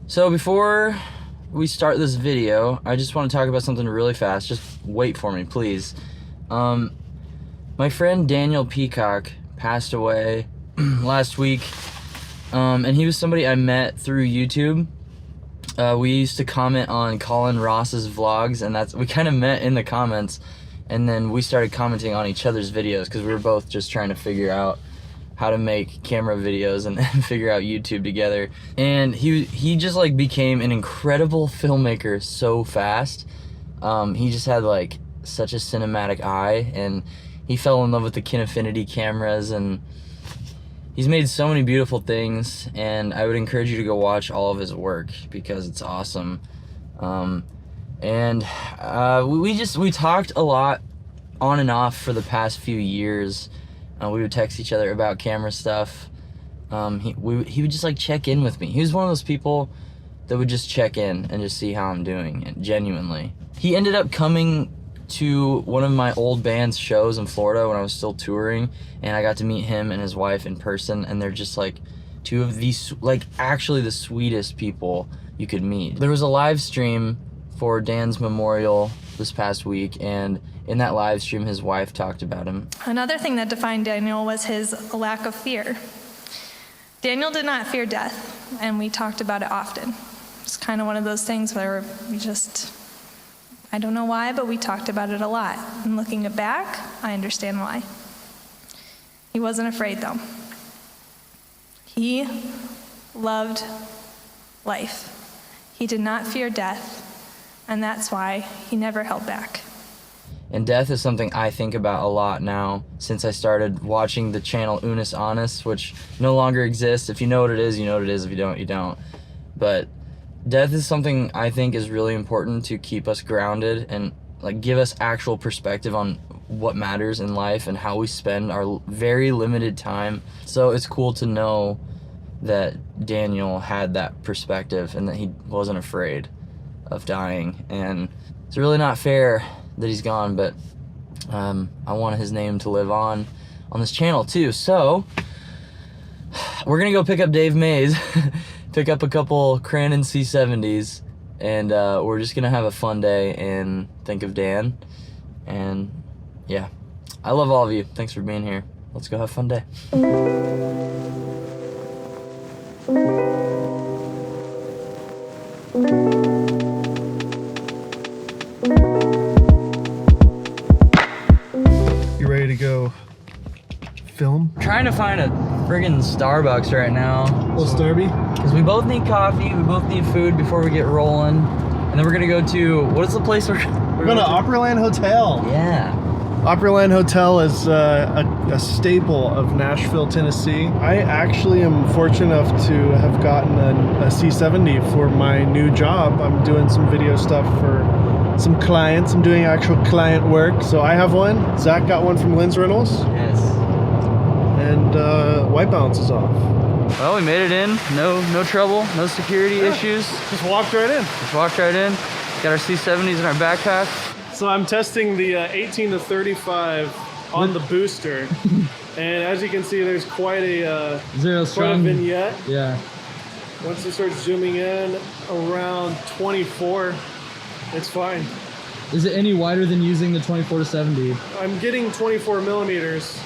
So before we start this video, I just want to talk about something really fast. Just wait for me, please. My friend Daniel Peacock passed away last week, and he was somebody I met through YouTube. We used to comment on Colin Ross's vlogs, and we kind of met in the comments, and then we started commenting on each other's videos because we were both just trying to figure out how to make camera videos and figure out YouTube together. And he just like became an incredible filmmaker so fast. He just had like such a cinematic eye, and he fell in love with the Kinefinity cameras, and he's made so many beautiful things, and I would encourage you to go watch all of his work because it's awesome. We talked a lot on and off for the past few years. We would text each other about camera stuff. He would just like check in with me. He was one of those people that would just check in and just see how I'm doing, and genuinely. He ended up coming to one of my old band's shows in Florida when I was still touring, and I got to meet him and his wife in person, and they're just like two of these, like actually the sweetest people you could meet. There was a live stream for Dan's memorial this past week, and in that live stream his wife talked about him. Another thing that defined Daniel was his lack of fear. Daniel did not fear death, and we talked about it often. It's kind of one of those things where we just, I don't know why, but we talked about it a lot. And looking it back, I understand why. He wasn't afraid though. He loved life. He did not fear death, and that's why he never held back. And death is something I think about a lot now since I started watching the channel Unis Honest, which no longer exists. If you know what it is, you know what it is. If you don't, you don't. But death is something I think is really important to keep us grounded and like give us actual perspective on what matters in life and how we spend our very limited time. So it's cool to know that Daniel had that perspective and that he wasn't afraid of dying. And it's really not fair that he's gone, but I want his name to live on this channel too. So we're gonna go pick up Dave Mays, pick up a couple Canon C70's, and we're just gonna have a fun day and think of Dan. And yeah, I love all of you. Thanks for being here. Let's go have a fun day. You ready to go film? Trying to find a friggin' Starbucks right now. Little Starby? Because we both need coffee, we both need food before we get rolling. And then we're gonna go to, what is the place we're going to Opryland Hotel. Yeah. Opryland Hotel is a staple of Nashville, Tennessee. I actually am fortunate enough to have gotten a C70 for my new job. I'm doing some video stuff for some clients. I'm doing actual client work. So I have one. Zach got one from Lynn's Rentals. Yes. And white balance is off. Well, we made it in. No trouble, no security issues. Just walked right in. Just walked right in. Got our C70's in our backpack. So I'm testing the 18 to 35 on the booster. And as you can see, there's quite a vignette. Yeah. Once you start zooming in around 24, it's fine. Is it any wider than using the 24 to 70? I'm getting 24 millimeters.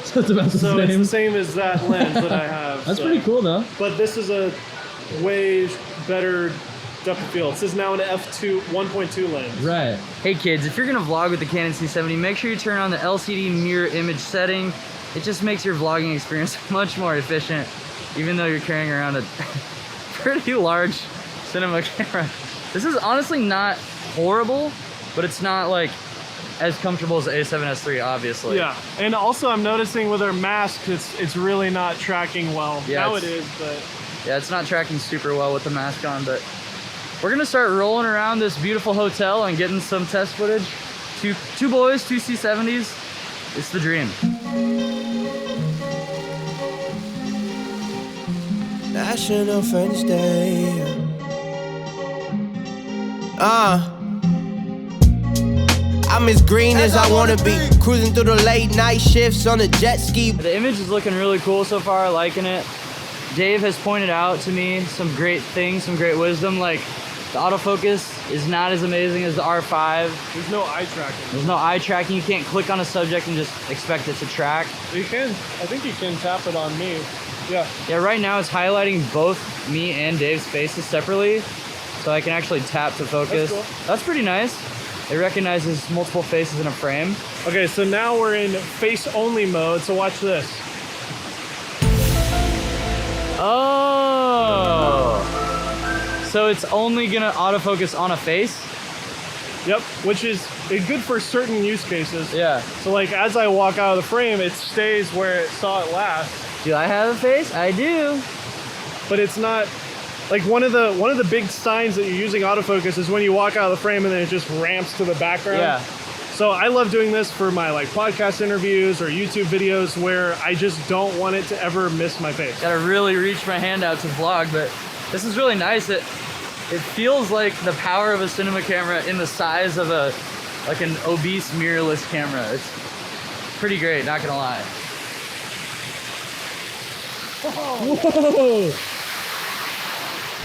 So it's about the same. So it's the same as that lens that I have. That's pretty cool though. But this is a way better depth of field. This is now an f2 1.2 lens. Right. Hey kids, if you're gonna vlog with the Canon C70, make sure you turn on the LCD mirror image setting. It just makes your vlogging experience much more efficient, even though you're carrying around a pretty large cinema camera. This is honestly not horrible, but it's not like as comfortable as the A7S III, obviously. Yeah, and also I'm noticing with our mask, it's really not tracking well. Yeah, now it is, but yeah, it's not tracking super well with the mask on, but we're gonna start rolling around this beautiful hotel and getting some test footage. Two boys, two C70's. It's the dream. National Friends Day. I'm as green as I wanna be. Cruising through the late night shifts on a jet ski. The image is looking really cool so far, liking it. Dave has pointed out to me some great things, some great wisdom, like the autofocus is not as amazing as the R5. There's no eye tracking. There's no eye tracking. You can't click on a subject and just expect it to track. You can. I think you can tap it on me. Yeah. Yeah, right now it's highlighting both me and Dave's faces separately, so I can actually tap to focus. That's cool. That's pretty nice. It recognizes multiple faces in a frame. Okay, so now we're in face-only mode, so watch this. Oh! So it's only gonna autofocus on a face? Yep, which is good for certain use cases. Yeah. So like as I walk out of the frame, it stays where it saw it last. Do I have a face? I do. But it's not like one of the big signs that you're using autofocus is when you walk out of the frame and then it just ramps to the background. Yeah. So I love doing this for my like podcast interviews or YouTube videos where I just don't want it to ever miss my face. Gotta really reach my hand out to vlog, but this is really nice. It feels like the power of a cinema camera in the size of like an obese mirrorless camera. It's pretty great, not gonna lie. Whoa!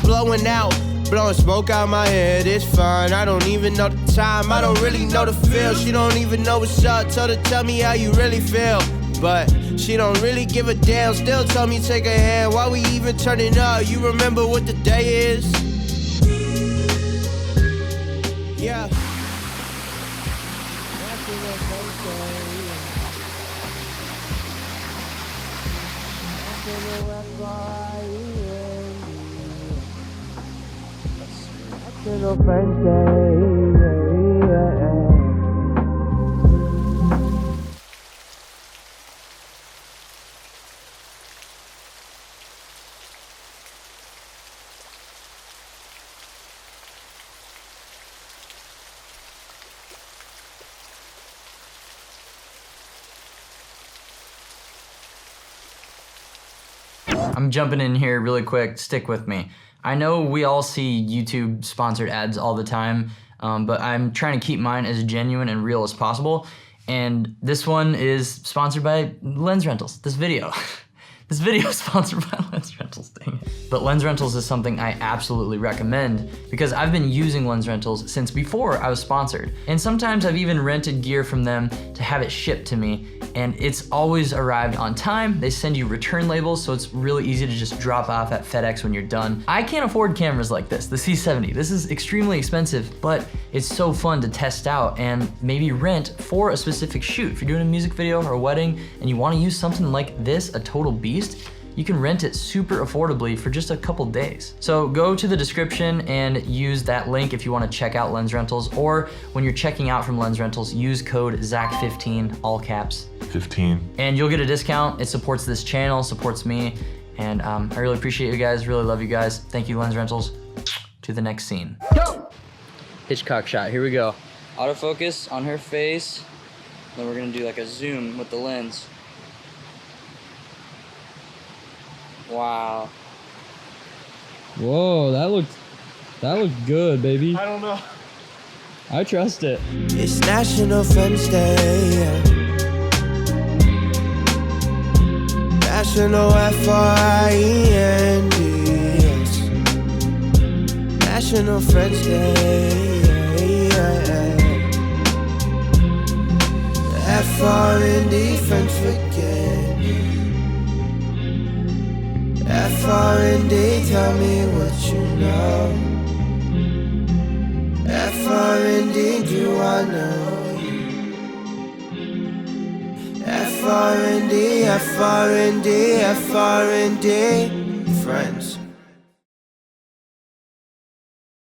Blowing out, blowing smoke out my head, it's fine. I don't even know the time, I don't really know the feel. She don't even know what's up, told her tell me how you really feel. But she don't really give a damn, still tell me take a hand. Why we even turning up, you remember what the day is? Yeah. I'm jumping in here really quick, stick with me. I know we all see YouTube sponsored ads all the time, but I'm trying to keep mine as genuine and real as possible. And this one is sponsored by Lens Rentals, this video. This video is sponsored by Lens Rentals, dang it. But Lens Rentals is something I absolutely recommend because I've been using Lens Rentals since before I was sponsored. And sometimes I've even rented gear from them to have it shipped to me, and it's always arrived on time. They send you return labels, so it's really easy to just drop off at FedEx when you're done. I can't afford cameras like this, the C70. This is extremely expensive, but it's so fun to test out and maybe rent for a specific shoot. If you're doing a music video or a wedding and you wanna use something like this, a total beast, you can rent it super affordably for just a couple days. So go to the description and use that link if you wanna check out Lens Rentals, or when you're checking out from Lens Rentals, use code ZACH15, all caps. 15. And you'll get a discount. It supports this channel, supports me, and I really appreciate you guys, really love you guys. Thank you, Lens Rentals. To the next scene. Go! Hitchcock shot, here we go. Autofocus on her face, then we're gonna do like a zoom with the lens. Wow. Whoa, that looked good, baby. I don't know. I trust it. It's National Friends Day, yeah. National Friends. National Friends Day, yeah. FRND, friends forget. FRND, tell me what you know. FRND, do I know you? FRND, FRND, FRND, friends.